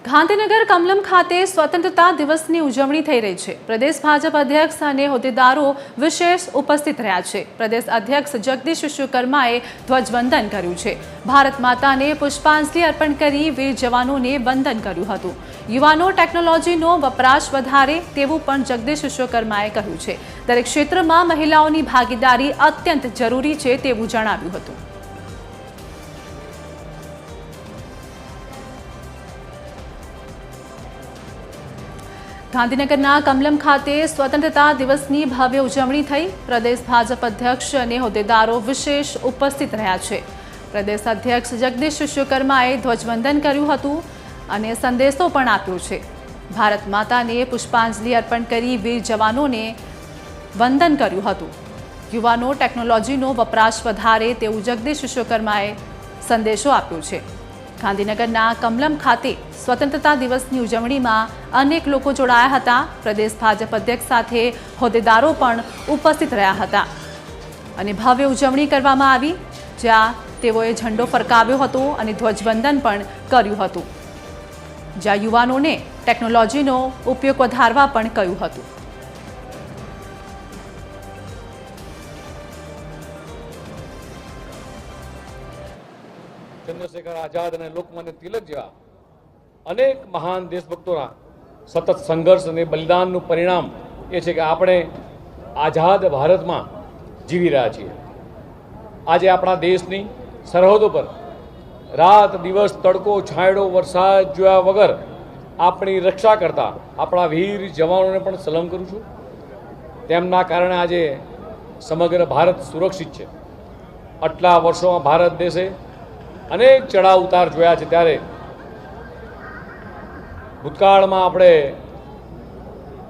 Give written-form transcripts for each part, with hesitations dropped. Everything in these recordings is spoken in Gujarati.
ગાંધીનગર કમલમ ખાતે સ્વતંત્રતા દિવસની ઉજવણી થઈ રહી છે। પ્રદેશ ભાજપ અધ્યક્ષ અને હોદ્દેદારો વિશેષ ઉપસ્થિત રહ્યા છે। પ્રદેશ અધ્યક્ષ જગદીશ વિશ્વકર્માએ ધ્વજવંદન કર્યું છે। ભારત માતાને પુષ્પાંજલિ અર્પણ કરી વીર જવાનોને વંદન કર્યું હતું। યુવાનો ટેકનોલોજીનો વપરાશ વધારે તેવું પણ જગદીશ વિશ્વકર્માએ કહ્યું છે। દરેક ક્ષેત્રમાં મહિલાઓની ભાગીદારી અત્યંત જરૂરી છે તેવું જણાવ્યું હતું। ગાંધીનગરના કમલમ ખાતે સ્વતંત્રતા દિવસની ભવ્ય ઉજવણી થઈ। પ્રદેશ ભાજપ અધ્યક્ષ અને હોદ્દેદારો વિશેષ ઉપસ્થિત રહ્યા છે। પ્રદેશ અધ્યક્ષ જગદીશ વિશ્વકર્માએ ધ્વજવંદન કર્યું હતું અને સંદેશો પણ આપ્યો છે। ભારત માતાને પુષ્પાંજલિ અર્પણ કરી વીર જવાનોને વંદન કર્યું હતું। યુવાનો ટેકનોલોજીનો વપરાશ વધારે તેવું જગદીશ વિશ્વકર્માએ સંદેશો આપ્યો છે। ગાંધીનગરના કમલમ ખાતે સ્વતંત્રતા દિવસની ઉજવણીમાં અનેક લોકો જોડાયા હતા। પ્રદેશ ભાજપ અધ્યક્ષ સાથે હોદ્દેદારો પણ ઉપસ્થિત રહ્યા હતા અને ભવ્ય ઉજવણી કરવામાં આવી, જ્યાં તેઓએ ઝંડો ફરકાવ્યો હતો અને ધ્વજવંદન પણ કર્યું હતું, જ્યાં યુવાનોને ટેકનોલોજીનો ઉપયોગ વધારવા પણ કહ્યું હતું। ચંદ્રશેખર આઝાદ અને લોકમાન્ય તિલક જેવા અનેક મહાન દેશભક્તોના સતત સંઘર્ષ અને બલિદાનનું પરિણામ એ છે કે આપણે આઝાદ ભારતમાં જીવી રહ્યા છીએ। આજે આપણા દેશની સરહદો પર રાત દિવસ તડકો છાંયડો વરસાદ જોયા વગર આપણી રક્ષા કરતા આપણા વીર જવાનોને પણ સલામ કરું છું। તેમના કારણે આજે સમગ્ર ભારત સુરક્ષિત છે। આટલા વર્ષોમાં ભારત દેશે અનેક ચડાવ ઉતાર જોયા છે, ત્યારે ભૂતકાળમાં આપણે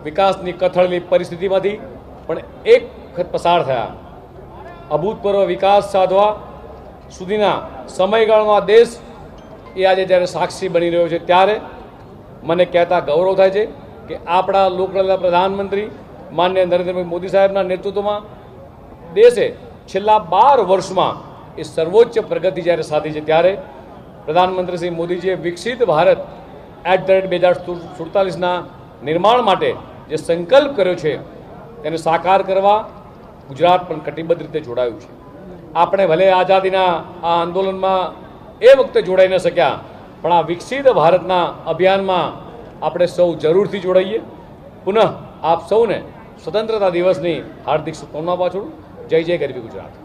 વિકાસની કથળની પરિસ્થિતિમાંથી પણ એક વખત પસાર થયા। અભૂતપૂર્વ વિકાસ સાધવા સુધીના સમયગાળામાં દેશ એ આજે જ્યારે સાક્ષી બની રહ્યો છે, ત્યારે મને કહેતા ગૌરવ થાય છે કે આપણા લોકલાડીલા પ્રધાનમંત્રી માનનીય નરેન્દ્રભાઈ મોદી સાહેબના નેતૃત્વમાં દેશે છેલ્લા 12 વર્ષમાં એ સર્વોચ્ચ પ્રગતિ જ્યારે સાધી છે, ત્યારે પ્રધાનમંત્રી શ્રી મોદીજીએ વિકસિત ભારત @ 2047ના નિર્માણ માટે જે સંકલ્પ કર્યો છે તેને સાકાર કરવા ગુજરાત પણ કટિબદ્ધ રીતે જોડાયું છે। આપણે ભલે આઝાદીના આ આંદોલનમાં એ વખતે જોડાઈ ન શક્યા, પણ આ વિકસિત ભારતના અભિયાનમાં આપણે સૌ જરૂરથી જોડાઈએ। પુનઃ આપ સૌને સ્વતંત્રતા દિવસની હાર્દિક શુભકામના પાછળ। જય જય ગરવી ગુજરાત।